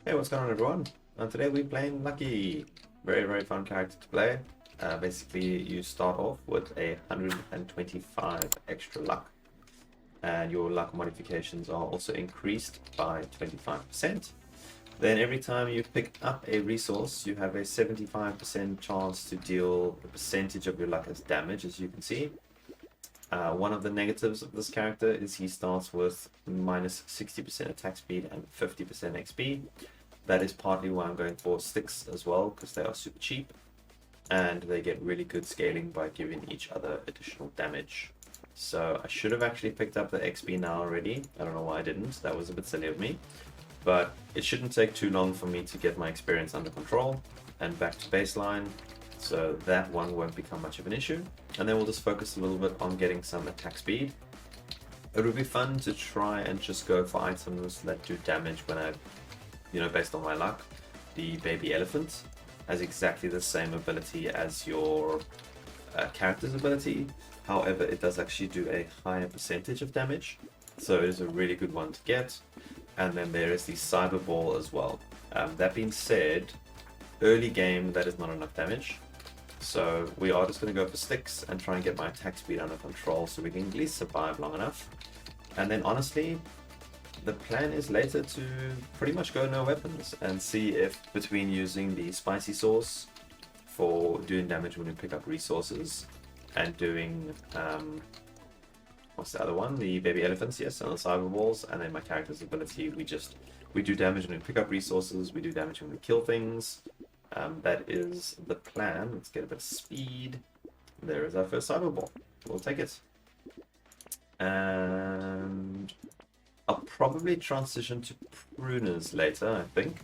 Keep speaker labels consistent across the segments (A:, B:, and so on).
A: Hey, what's going on, everyone? Today we're playing Lucky. Very fun character to play. Basically, you start off with 125 extra luck, and your luck modifications are also increased by 25%. Then every time you pick up a resource, you have a 75% chance to deal a percentage of your luck as damage, as you can see. One of the negatives of this character is he starts with minus 60% attack speed and 50% XP. That is partly why I'm going for sticks as well, because they are super cheap and they get really good scaling by giving each other additional damage. So I should have actually picked up the XP now already. I don't know why I didn't. That was a bit silly of me. But it shouldn't take too long for me to get my experience under control and back to baseline. So that one won't become much of an issue. And then we'll just focus a little bit on getting some attack speed. It would be fun to try and just go for items that do damage when I, based on my luck. The baby elephant has exactly the same ability as your character's ability. However, it does actually do a higher percentage of damage. So it is a really good one to get. And then there is the cyber ball as well. That being said, early game that is not enough damage. So we are just going to go for sticks and try and get my attack speed under control so we can at least survive long enough. And then honestly, the plan is later to pretty much go no weapons and see if between using the spicy sauce for doing damage when we pick up resources and doing what's the other one? The baby elephants, yes, and the cyber balls, and then my character's ability, we do damage when we pick up resources, we do damage when we kill things. That is the plan. Let's get a bit of speed. There is our first cyber ball. We'll take it. And I'll probably transition to pruners later, I think.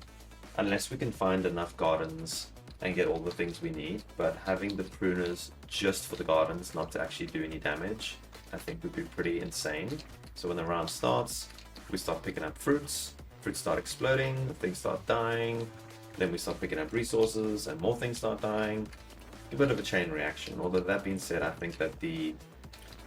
A: Unless we can find enough gardens and get all the things we need. But having the pruners just for the gardens, not to actually do any damage, I think would be pretty insane. So when the round starts, we start picking up fruits. Fruits start exploding, things start dying. Then we start picking up resources and more things start dying. A bit of a chain reaction. Although that being said, I think that the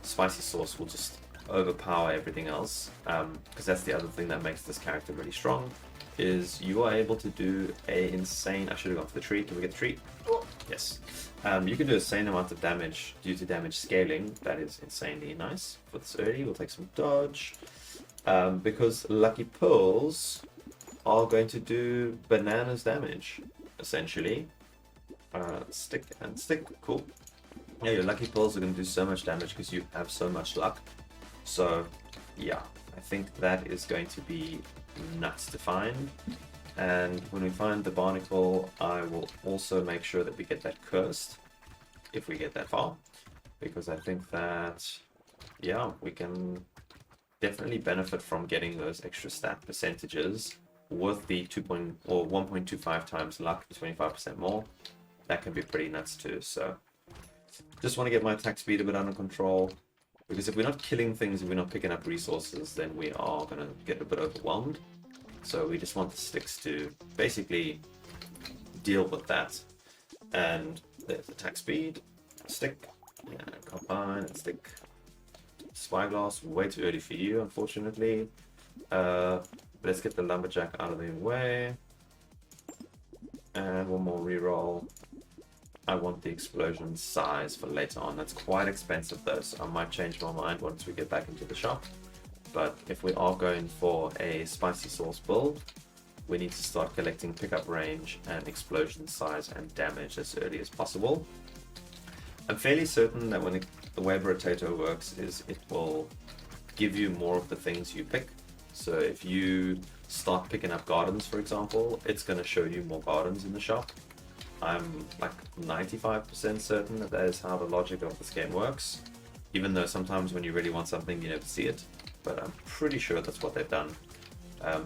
A: spicy sauce will just overpower everything else. Because that's the other thing that makes this character really strong. Is you are able to do a insane... I should have gone for the tree. Can we get the tree? Oh, yes. You can do a insane amount of damage due to damage scaling. That is insanely nice. For this early, we'll take some dodge. Because Lucky Pearls are going to do bananas damage, essentially. Stick and stick, cool. Yeah, your Lucky Pearls are going to do so much damage because you have so much luck. So, yeah, I think that is going to be nuts to find. And when we find the barnacle, I will also make sure that we get that cursed, if we get that far. Because I think that, yeah, we can definitely benefit from getting those extra stat percentages with the 1.25 times luck, 25% more. That can be pretty nuts too. So just want to get my attack speed a bit under control, because if we're not killing things, if we're not picking up resources, then we are going to get a bit overwhelmed. So we just want the sticks to basically deal with that. And there's attack speed, stick, and combine, and stick. Spyglass, way too early for you, unfortunately. Let's get the lumberjack out of the way. And one more reroll. I want the explosion size for later on. That's quite expensive though, so I might change my mind once we get back into the shop. But if we are going for a spicy sauce build, we need to start collecting pickup range and explosion size and damage as early as possible. I'm fairly certain that the way Brotato works is it will give you more of the things you pick. So if you start picking up gardens, for example, it's going to show you more gardens in the shop. I'm like 95% certain that is how the logic of this game works. Even though sometimes when you really want something, you never see it. But I'm pretty sure that's what they've done.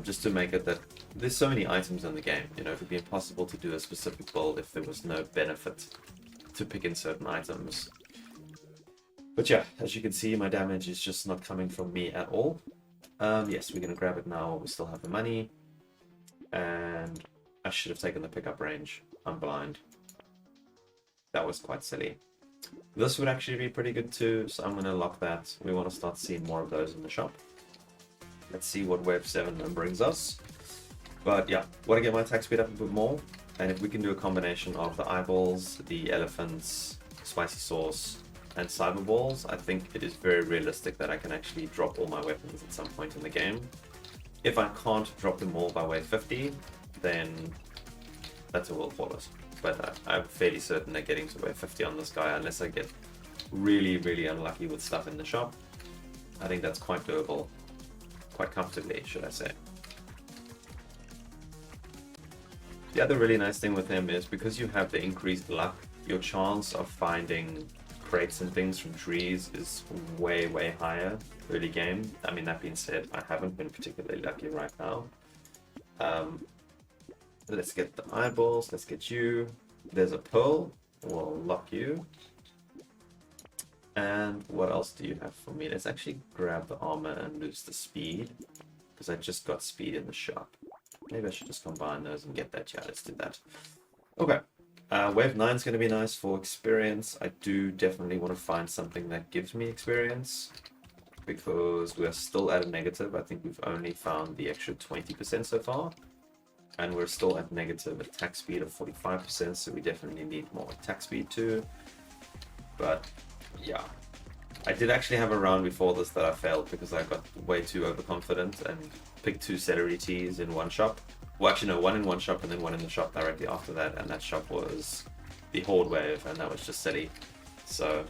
A: Just to make it that there's so many items in the game. It would be impossible to do a specific build if there was no benefit to pick in certain items. But yeah, as you can see, my damage is just not coming from me at all. Yes, we're going to grab it now. We still have the money. And I should have taken the pickup range. I'm blind. That was quite silly. This would actually be pretty good too, so I'm going to lock that. We want to start seeing more of those in the shop. Let's see what Wave 7 brings us. But yeah, want to get my attack speed up a bit more. And if we can do a combination of the eyeballs, the elephants, spicy sauce, and cyber balls, I think it is very realistic that I can actually drop all my weapons at some point in the game. If I can't drop them all by wave 50, then that's a will follows. But I'm fairly certain that getting to wave 50 on this guy, unless I get really, really unlucky with stuff in the shop, I think that's quite doable. Quite comfortably, should I say. The other really nice thing with him is because you have the increased luck, your chance of finding crates and things from trees is way, way higher early game. I mean, that being said, I haven't been particularly lucky right now. Let's get the eyeballs, let's get you. There's a pearl, we'll lock you. And what else do you have for me? Let's actually grab the armor and lose the speed, because I just got speed in the shop. Maybe I should just combine those and get that. Yeah, let's do that. Okay. Wave 9 is going to be nice for experience. I do definitely want to find something that gives me experience, because we're still at a negative. I think we've only found the extra 20% so far. And we're still at negative attack speed of 45%, so we definitely need more attack speed too. But yeah. I did actually have a round before this that I failed because I got way too overconfident and picked 2 celery teas in one shop. Well, actually, no, one in one shop and then one in the shop directly after that, and that shop was the Horde Wave, and that was just silly. So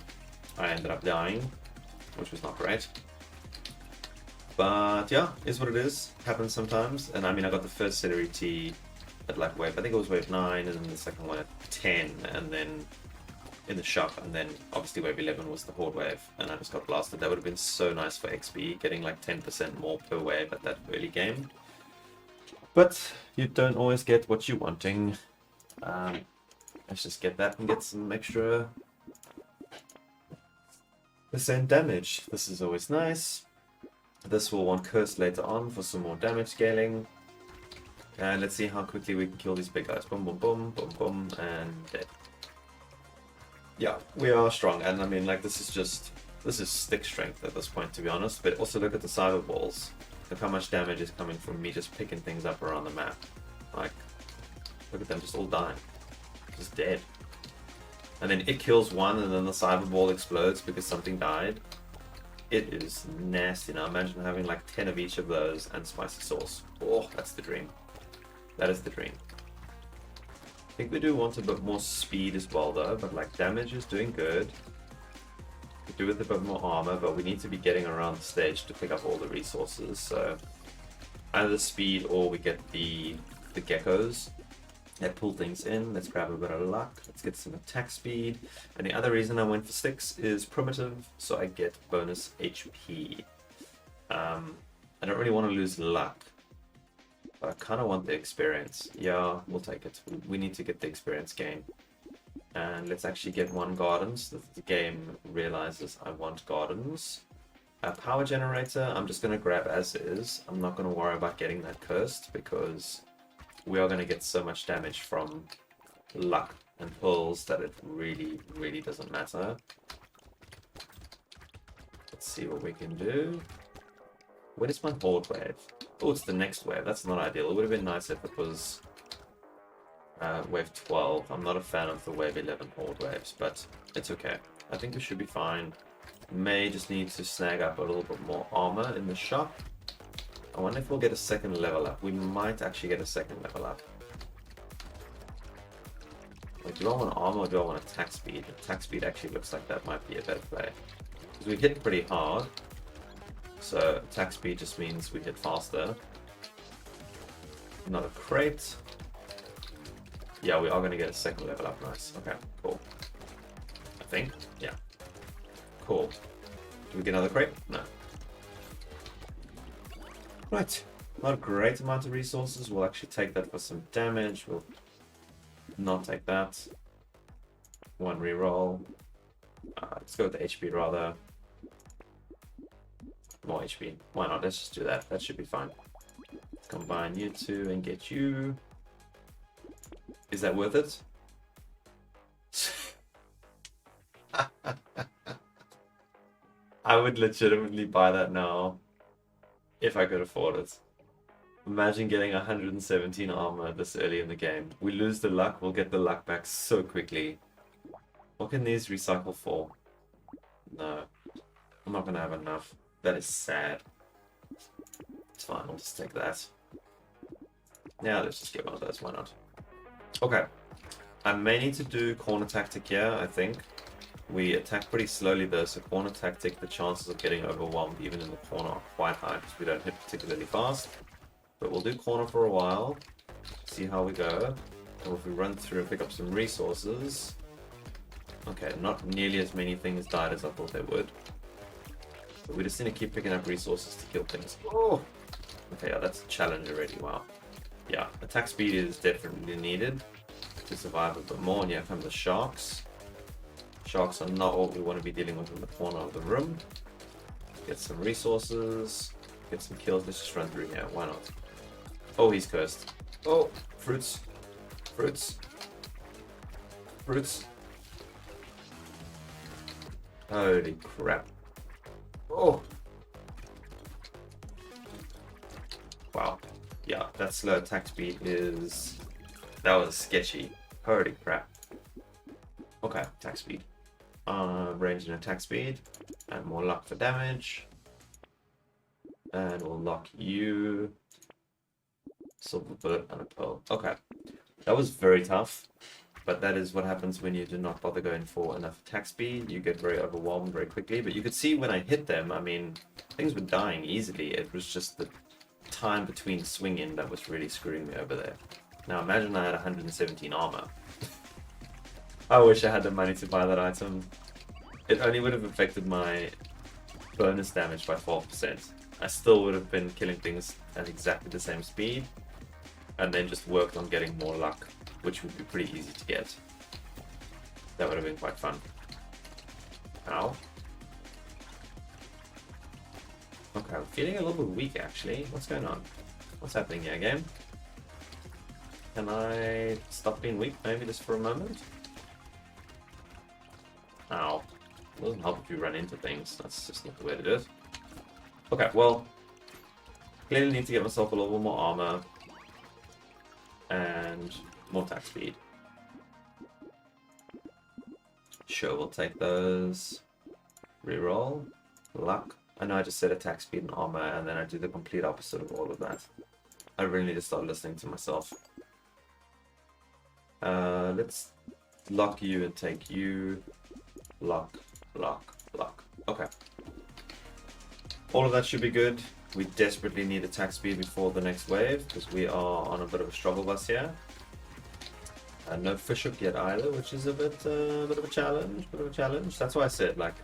A: I ended up dying, which was not great. But yeah, is what it is. Happens sometimes. And I mean, I got the first celery tea at like wave, I think it was wave 9, and then the second one at 10, and then in the shop, and then obviously wave 11 was the Horde Wave, and I just got blasted. That would have been so nice for XP, getting like 10% more per wave at that early game. But you don't always get what you're wanting. Let's just get that and get some extra % damage. This is always nice. This will want Curse later on for some more damage scaling. And let's see how quickly we can kill these big guys. Boom, boom, boom, boom, boom, and dead. Yeah, we are strong, and I mean, like, this is stick strength at this point, to be honest. But also look at the cyber balls. Look how much damage is coming from me just picking things up around the map. Like, look at them just all dying. Just dead. And then it kills one, and then the cyber ball explodes because something died. It is nasty. Now imagine having like 10 of each of those and spicy sauce. Oh, that's the dream. That is the dream. I think we do want a bit more speed as well though, but like damage is doing good. We do with a bit more armor, but we need to be getting around the stage to pick up all the resources, so either speed or we get the geckos that pull things in. Let's grab a bit of luck, let's get some attack speed, and the other reason I went for sticks is primitive, so I get bonus HP. I don't really want to lose luck, but I kind of want the experience. Yeah, we'll take it. We need to get the experience gain. And let's actually get 1 gardens. The game realizes I want gardens. A power generator, I'm just going to grab as is. I'm not going to worry about getting that cursed, because we are going to get so much damage from luck and pulls that it really, really doesn't matter. Let's see what we can do. When is my Horde Wave? Oh, it's the next wave. That's not ideal. It would have been nice if it was wave 12. I'm not a fan of the wave 11 Horde Waves, but it's okay. I think we should be fine. May just need to snag up a little bit more armor in the shop. I wonder if we'll get a second level up. We might actually get a second level up. Like, do I want armor or do I want attack speed? Attack speed actually looks like that might be a better play. Because we hit pretty hard. So attack speed just means we hit faster. Another crate. Yeah, we are going to get a second level up. Nice. Okay, cool. I think. Yeah. Cool. Do we get another crate? No. Right. Not a great amount of resources. We'll actually take that for some damage. We'll not take that. 1 reroll. Let's go with the HP rather. More HP. Why not? Let's just do that. That should be fine. Combine you two and get you. Is that worth it? I would legitimately buy that now if I could afford it. Imagine getting 117 armor this early in the game. We lose the luck, we'll get the luck back so quickly. What can these recycle for? No. I'm not gonna have enough. That is sad. It's fine, I'll just take that. Yeah, let's just get one of those, why not? Okay. I may need to do corner tactic here, I think. We attack pretty slowly though, so corner tactic, the chances of getting overwhelmed even in the corner are quite high because we don't hit particularly fast. But we'll do corner for a while, see how we go. And if we run through and pick up some resources... Okay, not nearly as many things died as I thought they would. But we just need to keep picking up resources to kill things. Oh! Okay, yeah, that's a challenge already, wow. Yeah, attack speed is definitely needed to survive a bit more, and here come the sharks. Sharks are not what we want to be dealing with in the corner of the room. Get some resources, get some kills, let's just run through here, why not? Oh, he's cursed. Oh, fruits. Fruits. Fruits. Holy crap. Oh! Wow. Yeah, that slow attack speed is... That was sketchy. Holy crap. Okay, attack speed. Range and attack speed. And more luck for damage. And we'll lock you. Silver bullet and a pearl. Okay. That was very tough. But that is what happens when you do not bother going for enough attack speed. You get very overwhelmed very quickly. But you could see when I hit them, I mean, things were dying easily. It was just the time between swinging that was really screwing me over there. Now imagine I had 117 armor. I wish I had the money to buy that item. It only would have affected my bonus damage by 12%. I still would have been killing things at exactly the same speed. And then just worked on getting more luck, which would be pretty easy to get. That would have been quite fun. Ow. Okay, I'm feeling a little bit weak actually. What's going on? What's happening here, game? Can I stop being weak maybe just for a moment? Ow. It doesn't help if you run into things. That's just not the way to do it. Okay, well, clearly need to get myself a little more armor and more attack speed. Sure, we'll take those. Reroll. Luck. I know I just said attack speed and armor, and then I do the complete opposite of all of that. I really need to start listening to myself. Let's lock you and take you. Lock, lock, lock. Okay. All of that should be good. We desperately need attack speed before the next wave, because we are on a bit of a struggle bus here. No fish hook yet either, which is a bit of a challenge. That's why I said, like,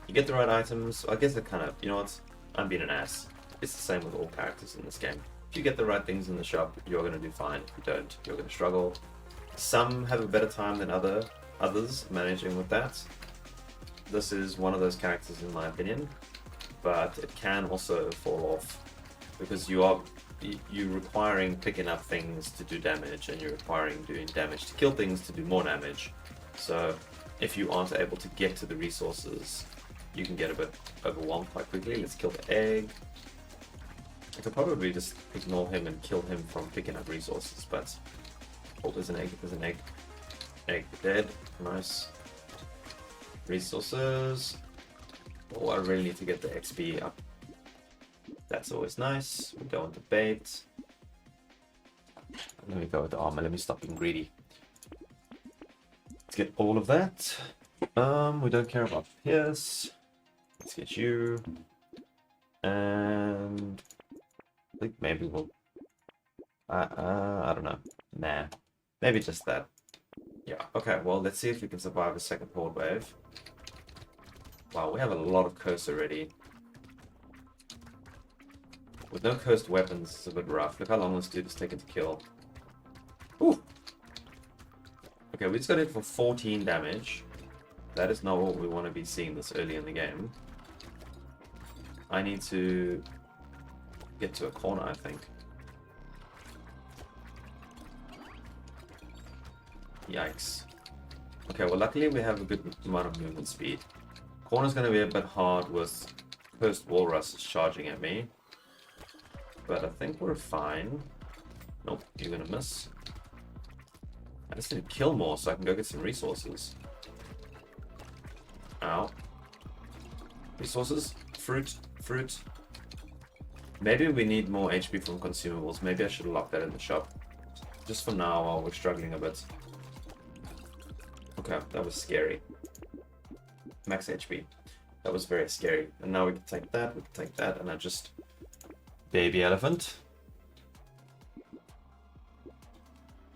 A: you get the right items. I guess it kind of, you know what? I'm being an ass. It's the same with all characters in this game. If you get the right things in the shop, you're going to do fine. If you don't, you're going to struggle. Some have a better time than others managing with that. This is one of those characters in my opinion, but it can also fall off because you're requiring picking up things to do damage, and you're requiring doing damage to kill things to do more damage. So if you aren't able to get to the resources, you can get a bit overwhelmed quite quickly. Let's kill the egg. I could probably just ignore him and kill him from picking up resources, but... Oh, there's an egg, there's an egg. Egg dead, nice. Resources. Oh, I really need to get the XP up. That's always nice. We go on to bait. Let me go with the armor, let me stop being greedy. Let's get all of that. We don't care about Pierce. Let's get you. And I think maybe we'll I don't know. Nah. Maybe just that. Yeah, okay, well let's see if we can survive a second horde wave. Wow, we have a lot of coast already. With no cursed weapons, it's a bit rough. Look how long this dude is taking to kill. Ooh! Okay, we just got hit for 14 damage. That is not what we want to be seeing this early in the game. I need to get to a corner, I think. Yikes. Okay, well luckily we have a good amount of movement speed. Corner's going to be a bit hard with cursed walruses charging at me. but I think we're fine. Nope, you're gonna miss. I just need to kill more so I can go get some resources. Ow. Resources? Fruit? Fruit? Maybe we need more HP from consumables. Maybe I should lock that in the shop. Just for now while we're struggling a bit. Okay, that was scary. Max HP. That was very scary. And now we can take that, and I just... Baby elephant.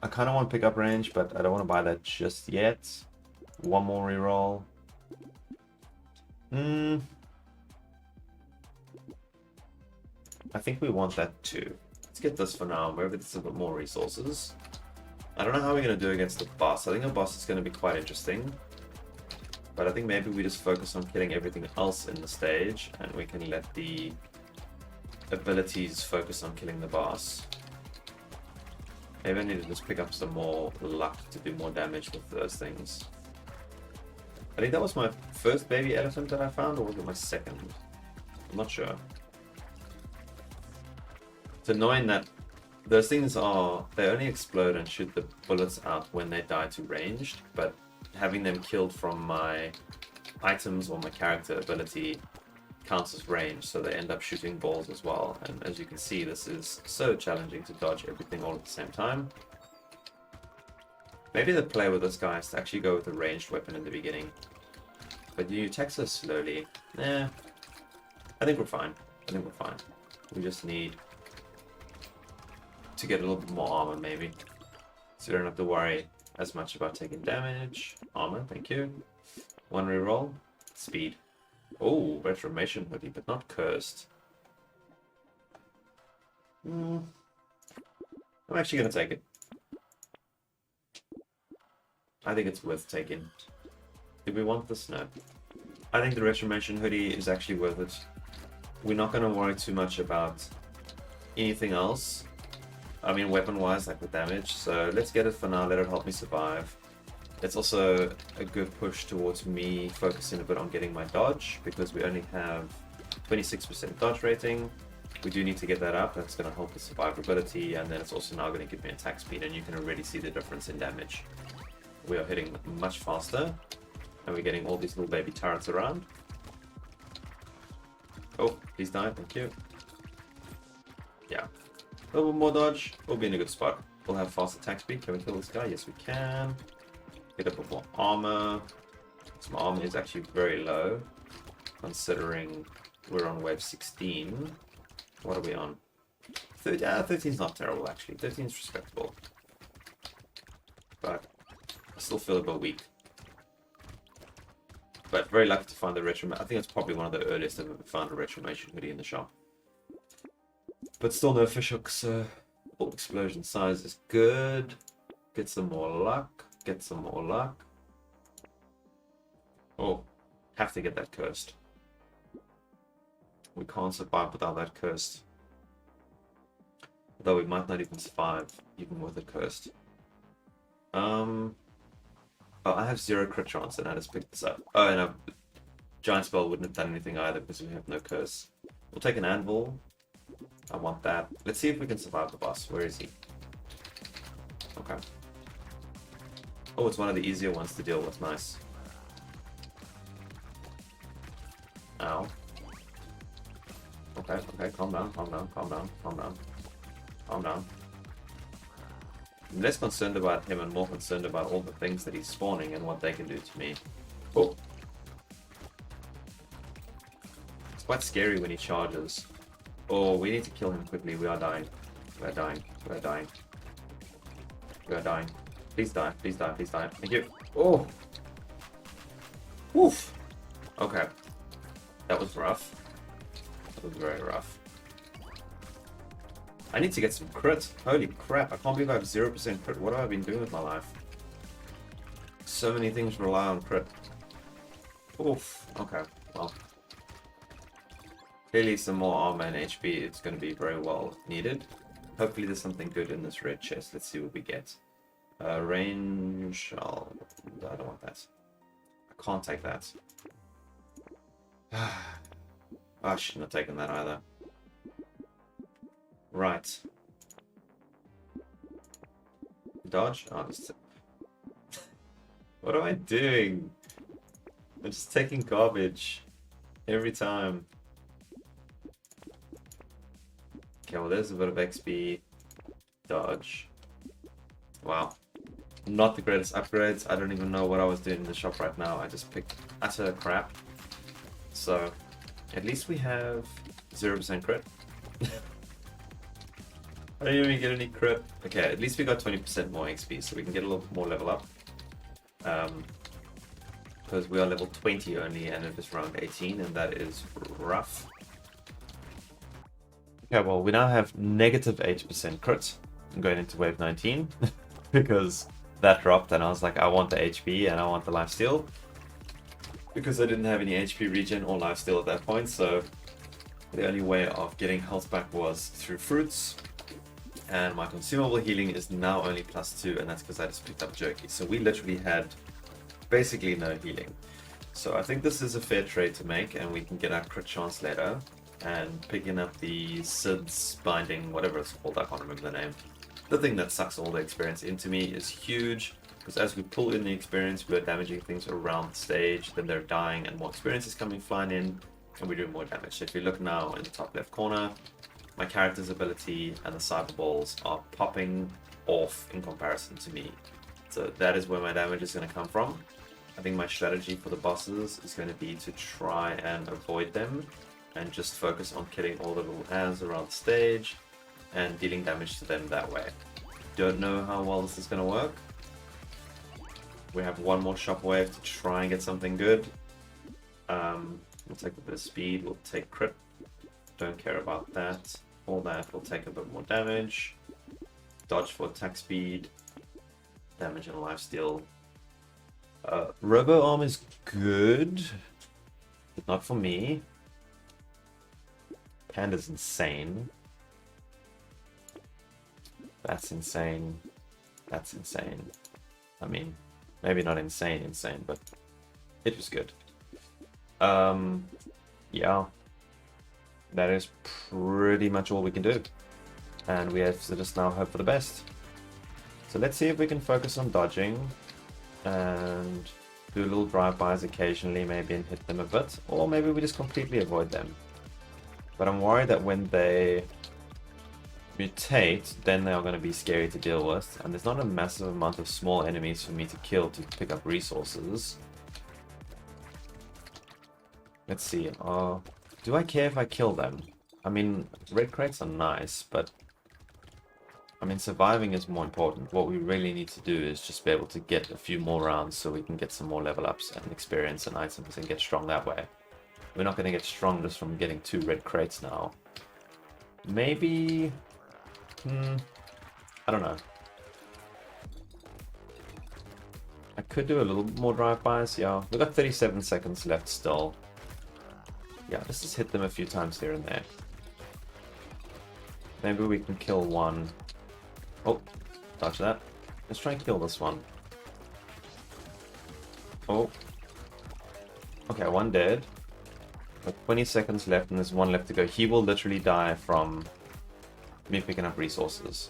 A: I kind of want to pick up range, but I don't want to buy that just yet. One more reroll. I think we want that too. Let's get this for now. Maybe it's a bit more resources. I don't know how we're going to do against the boss. I think the boss is going to be quite interesting. But I think maybe we just focus on killing everything else in the stage, and we can let the abilities focus on killing the boss. Maybe I need to just pick up some more luck to do more damage with those things. I think that was my first baby elephant that I found, or was it my second? I'm not sure. It's annoying that those things they only explode and shoot the bullets out when they die to ranged, but having them killed from my items or my character ability counts as range, so they end up shooting balls as well. And as you can see, this is so challenging to dodge everything all at the same time. Maybe the play with this guy is to actually go with a ranged weapon in the beginning. But you attack so slowly. I think we're fine. We just need to get a little bit more armor maybe. So we don't have to worry as much about taking damage. Armor, thank you. One reroll. Speed. Oh, Reformation hoodie, but not cursed. I'm actually going to take it. I think it's worth taking. Do we want this? No. I think the Reformation hoodie is actually worth it. We're not going to worry too much about anything else. I mean, weapon-wise, like the damage. So let's get it for now. Let it help me survive. It's also a good push towards me focusing a bit on getting my dodge, because we only have 26% dodge rating. We do need to get that up. That's going to help with survivability, and then it's also now going to give me attack speed, and you can already see the difference in damage. We are hitting much faster, and we're getting all these little baby turrets around. Oh, please die, thank you. Yeah. A little bit more dodge, we'll be in a good spot. We'll have fast attack speed. Can we kill this guy? Yes, we can. Get a bit more armor. Some armor is actually very low, considering we're on wave 16. What are we on? 13 is not terrible, actually. 13 is respectable. But I still feel a bit weak. But very lucky to find the retro. I think it's probably one of the earliest I've ever found a Reformation hoodie in the shop. But still no fish hooks, so full explosion size is good. Get some more luck. Get some more luck. Oh, have to get that cursed. We can't survive without that cursed. Though we might not even survive, even with it cursed. Oh, I have 0 crit chance and I just picked this up. Oh, and a giant spell wouldn't have done anything either because we have no curse. We'll take an anvil. I want that. Let's see if we can survive the boss. Where is he? Okay. Oh, it's one of the easier ones to deal with. Nice. Ow. Okay, calm down. I'm less concerned about him and more concerned about all the things that he's spawning and what they can do to me. Oh. It's quite scary when he charges. Oh, we need to kill him quickly. We are dying. Please die. Thank you. Oh. Woof. Okay. That was rough. That was very rough. I need to get some crit. Holy crap. I can't believe I have 0% crit. What have I been doing with my life? So many things rely on crit. Oof. Okay. Well. Clearly some more armor and HP. It's going to be very well needed. Hopefully there's something good in this red chest. Let's see what we get. Range. I don't want that. I can't take that. I shouldn't have taken that either. Right. Dodge? Oh, this... What am I doing? I'm just taking garbage every time. Okay, well there's a bit of XP. Dodge. Wow. Not the greatest upgrades. I don't even know what I was doing in the shop right now. I just picked utter crap. So, at least we have 0% crit. I didn't even get any crit. Okay, at least we got 20% more XP, so we can get a little more level up. Because we are level 20 only, and it is round 18, and that is rough. Okay, well, we now have negative 8% crit going into wave 19, because that dropped, and I was like, I want the HP and I want the lifesteal. Because I didn't have any HP regen or lifesteal at that point, so the only way of getting health back was through fruits. And my consumable healing is now only +2, and that's because I just picked up jerky. So we literally had basically no healing. So I think this is a fair trade to make, and we can get our crit chance later. And picking up the SIDS binding, whatever it's called, I can't remember the name. The thing that sucks all the experience into me is huge, because as we pull in the experience, we're damaging things around the stage, then they're dying, and more experience is coming flying in, and we're doing more damage. So if you look now in the top left corner, my character's ability and the cyber balls are popping off in comparison to me. So that is where my damage is going to come from. I think my strategy for the bosses is going to be to try and avoid them and just focus on killing all the little ants around the stage and dealing damage to them that way. Don't know how well this is going to work. We have one more shop wave to try and get something good. We'll take a bit of speed, we'll take crit. Don't care about that. All that will take a bit more damage. Dodge for attack speed. Damage and lifesteal. Robo Arm is good, but not for me. Panda's insane. That's insane. That's insane. I mean, maybe not insane, but it was good. Yeah. That is pretty much all we can do. And we have to just now hope for the best. So let's see if we can focus on dodging and do little drive-bys occasionally, maybe, and hit them a bit. Or maybe we just completely avoid them. But I'm worried that when they mutate, then they are going to be scary to deal with. And there's not a massive amount of small enemies for me to kill to pick up resources. Let's see. Do I care if I kill them? I mean, red crates are nice, but I mean, surviving is more important. What we really need to do is just be able to get a few more rounds so we can get some more level ups and experience and items and get strong that way. We're not going to get strong just from getting 2 red crates now. Maybe... I don't know. I could do a little more drive-bys, yeah. We've got 37 seconds left still. Yeah, let's just hit them a few times here and there. Maybe we can kill one. Oh, dodge that. Let's try and kill this one. Oh. Okay, one dead. Got 20 seconds left and there's one left to go. He will literally die from me picking up resources.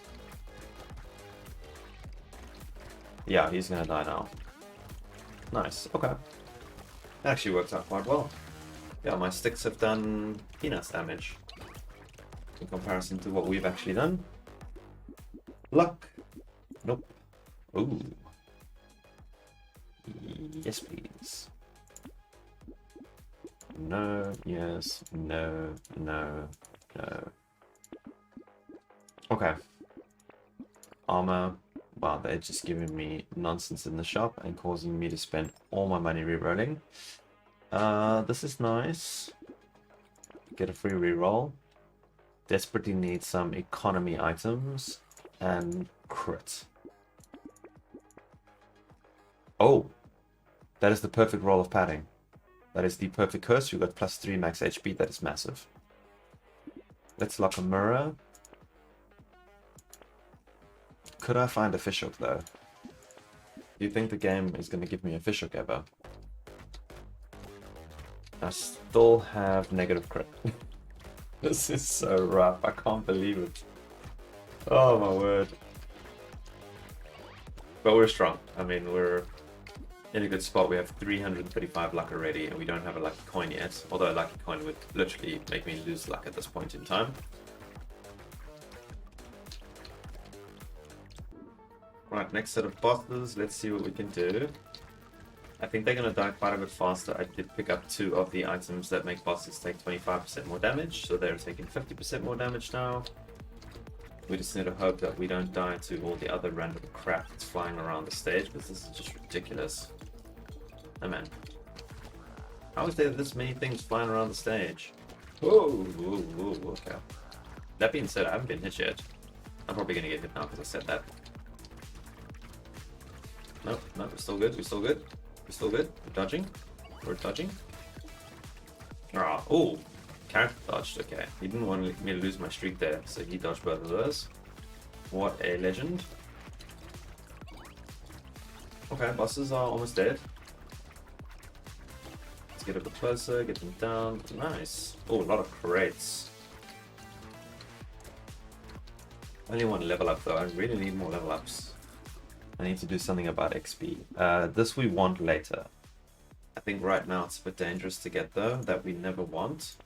A: Yeah, he's gonna die now. Nice, okay. That actually works out quite well. Yeah, my sticks have done peanuts damage in comparison to what we've actually done. Luck. Nope. Ooh. Yes, please. No, yes, no, no, no. Okay. Armor. Wow, they're just giving me nonsense in the shop and causing me to spend all my money rerolling. This is nice. Get a free reroll. Desperately need some economy items and crit. Oh, that is the perfect roll of padding. That is the perfect curse. You got +3 max HP. That is massive. Let's lock a mirror. Could I find a fishhook though? Do you think the game is going to give me a fishhook ever? I still have negative crit. This is so rough. I can't believe it. Oh my word. But we're strong. I mean, we're in a good spot. We have 335 luck already, and we don't have a lucky coin yet. Although a lucky coin would literally make me lose luck at this point in time. Right, next set of bosses. Let's see what we can do. I think they're going to die quite a bit faster. I did pick up 2 of the items that make bosses take 25% more damage, so they're taking 50% more damage now. We just need to hope that we don't die to all the other random crap that's flying around the stage, because this is just ridiculous. Oh man. How is there this many things flying around the stage? Whoa, okay. That being said, I haven't been hit yet. I'm probably going to get hit now because I said that. No, we're still good, we're still good. We're still good. We're dodging. We're dodging. Oh, character dodged. Okay, he didn't want me to lose my streak there, so he dodged both of those. What a legend. Okay, bosses are almost dead. Let's get a bit closer, get them down. Nice. Oh, a lot of crates. Only 1 level up though. I really need more level ups. I need to do something about XP. This we want later. I think right now it's a bit dangerous to get though, that we never want.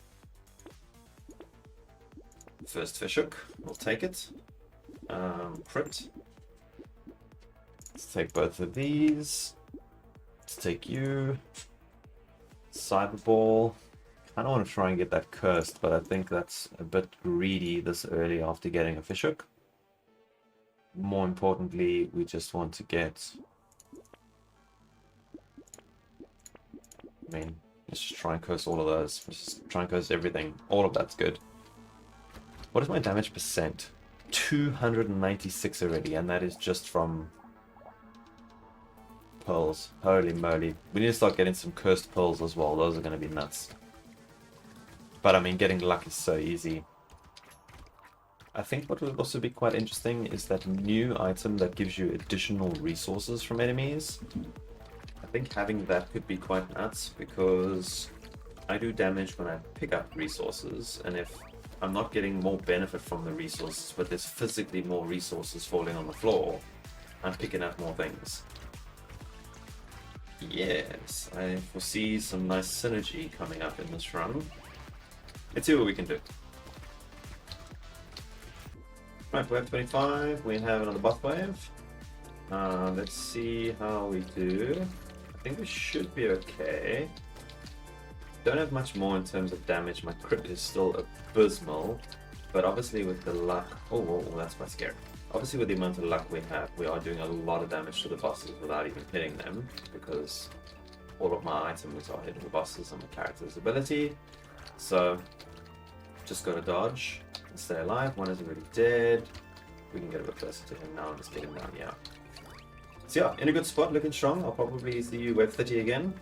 A: First fishhook, we'll take it. Crit. Let's take both of these. Let's take you. Cyberball. I don't want to try and get that cursed, but I think that's a bit greedy this early after getting a fishhook. More importantly, we just want to get... I mean, let's just try and curse all of those. Let's just try and curse everything. All of that's good. What is my damage percent? 296 already, and that is just from pearls. Holy moly. We need to start getting some cursed pearls as well. Those are going to be nuts. But I mean, getting luck is so easy. I think what would also be quite interesting is that new item that gives you additional resources from enemies. I think having that could be quite nuts, because I do damage when I pick up resources, and if I'm not getting more benefit from the resources, but there's physically more resources falling on the floor, I'm picking up more things. Yes, I foresee some nice synergy coming up in this run. Let's see what we can do. Right, we have 25, we have another buff wave. Let's see how we do. I think we should be okay. Don't have much more in terms of damage. My crit is still abysmal, but obviously with the luck... Oh, that's quite scary. Obviously with the amount of luck we have, we are doing a lot of damage to the bosses without even hitting them, because all of my items are hitting the bosses and my character's ability. So, just gotta dodge and stay alive. One is already dead. We can get a bit closer to him now and just get him down, yeah. So yeah, in a good spot, looking strong. I'll probably see you wave 30 again.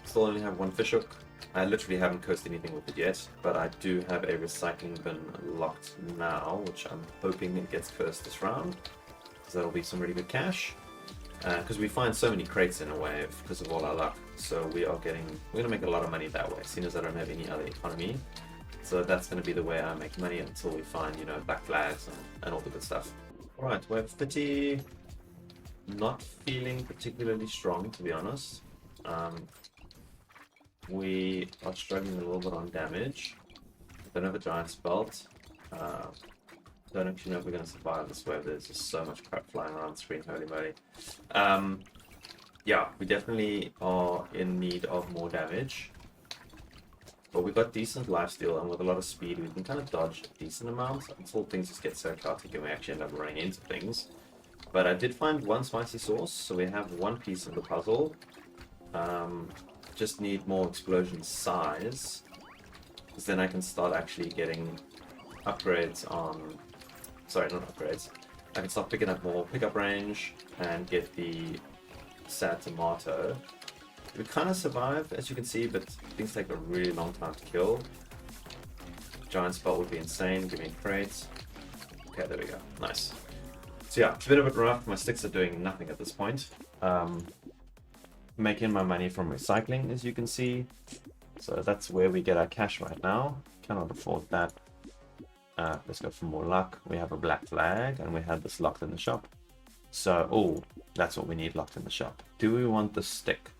A: Still only have 1 fishhook. I literally haven't cursed anything with it yet, but I do have a recycling bin locked now, which I'm hoping it gets cursed this round, because that'll be some really good cash. Because we find so many crates in a wave because of all our luck, so we're gonna make a lot of money that way, seeing as I don't have any other economy. So that's gonna be the way I make money until we find, you know, black flags and all the good stuff. Alright, wave 30. Not feeling particularly strong, to be honest. We are struggling a little bit on damage. Don't have a giant's belt. Don't actually know if we're going to survive this wave. There's just so much crap flying around the screen, holy moly. Yeah, we definitely are in need of more damage. But we've got decent lifesteal, and with a lot of speed we can kind of dodge a decent amount until things just get so chaotic and we actually end up running into things. But I did find 1 spicy sauce, so we have 1 piece of the puzzle. Just need more explosion size, because then I can start actually getting upgrades on... Sorry, not upgrades. I can start picking up more pickup range and get the sad tomato. We kind of survive, as you can see, but things take a really long time to kill. Giant spot would be insane, give me crates. Okay, there we go. Nice. So yeah, it's a bit of a rough. My sticks are doing nothing at this point. Making my money from recycling, as you can see. So that's where we get our cash right now. Cannot afford that. Let's go for more luck. We have a black flag, and we have this locked in the shop. So, oh, that's what we need locked in the shop. Do we want the stick?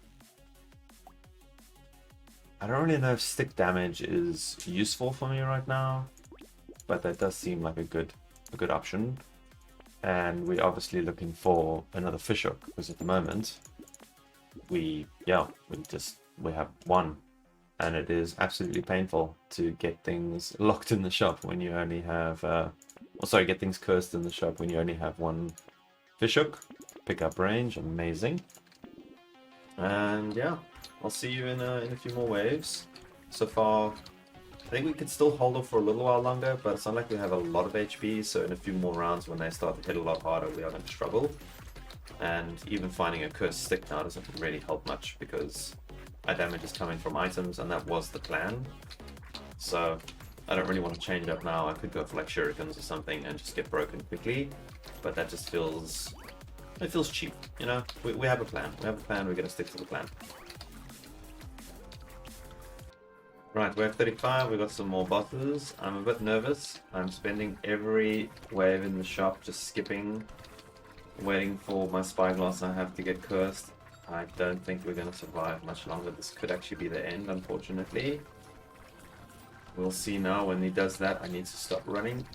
A: I don't really know if stick damage is useful for me right now, but that does seem like a good option. And we're obviously looking for another fishhook, because at the moment we have one, and it is absolutely painful to get things locked in the shop when you only have get things cursed in the shop when you only have one fishhook. Pick up range, amazing. And yeah, I'll see you in a few more waves. So far, I think we could still hold off for a little while longer, but it's not like we have a lot of HP, so in a few more rounds when they start to hit a lot harder, we are going to struggle. And even finding a cursed stick now doesn't really help much, because our damage is coming from items, and that was the plan. So I don't really want to change up now. I could go for like shurikens or something and just get broken quickly, but that just feels... it feels cheap, you know? We have a plan. We have a plan, we're going to stick to the plan. Right, wave 35, we've got some more bosses. I'm a bit nervous. I'm spending every wave in the shop just skipping, waiting for my spyglass I have to get cursed. I don't think we're going to survive much longer. This could actually be the end, unfortunately. We'll see now. When he does that, I need to stop running.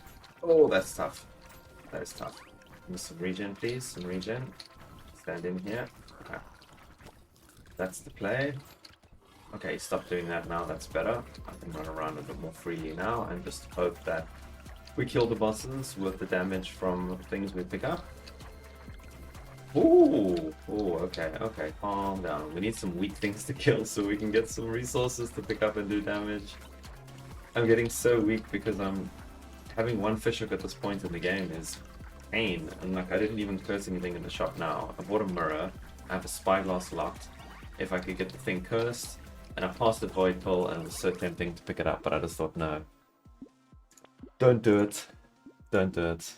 A: Oh, that's tough. That is tough. Give me some regen, please. Some regen. Stand in here. Okay. That's the play. Okay, stop doing that now. That's better. I can run around a bit more freely now and just hope that we kill the bosses with the damage from things we pick up. Ooh, okay, calm down. We need some weak things to kill so we can get some resources to pick up and do damage. I'm getting so weak because I'm having one fishhook at this point in the game is pain. And like, I didn't even curse anything in the shop now. I bought a mirror. I have a spyglass locked. If I could get the thing cursed, and I passed the void pull, and it was so tempting to pick it up, but I just thought, no. Don't do it. Don't do it.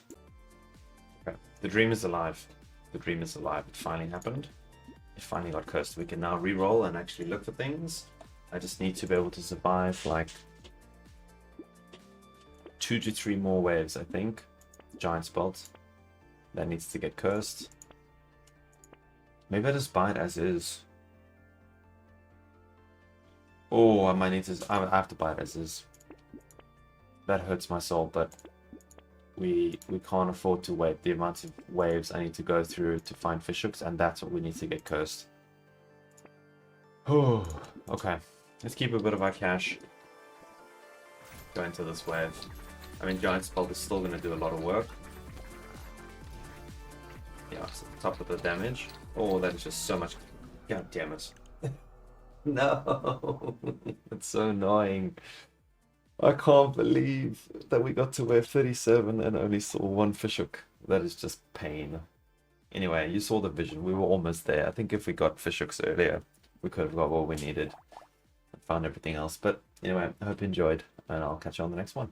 A: Okay. The dream is alive. The dream is alive. It finally happened. It finally got cursed. We can now re-roll and actually look for things. I just need to be able to survive like 2 to 3 more waves, I think. Giant spot. That needs to get cursed. Maybe I just buy it as is. Oh, I might need to... I have to buy it as is. That hurts my soul, but we can't afford to wait the amount of waves I need to go through to find fishhooks, and that's what we need to get cursed. Oh, okay. Let's keep a bit of our cash. Go into this wave. I mean, Giant Spell is still going to do a lot of work. Yeah, it's at the top of the damage. Oh, that is just so much... God damn it. No, it's so annoying. I can't believe that we got to wave 37 and only saw one fishhook. That is just pain. Anyway, you saw the vision. We were almost there. I think if we got fishhooks earlier, we could have got what we needed and found everything else. But anyway, I hope you enjoyed, and I'll catch you on the next one.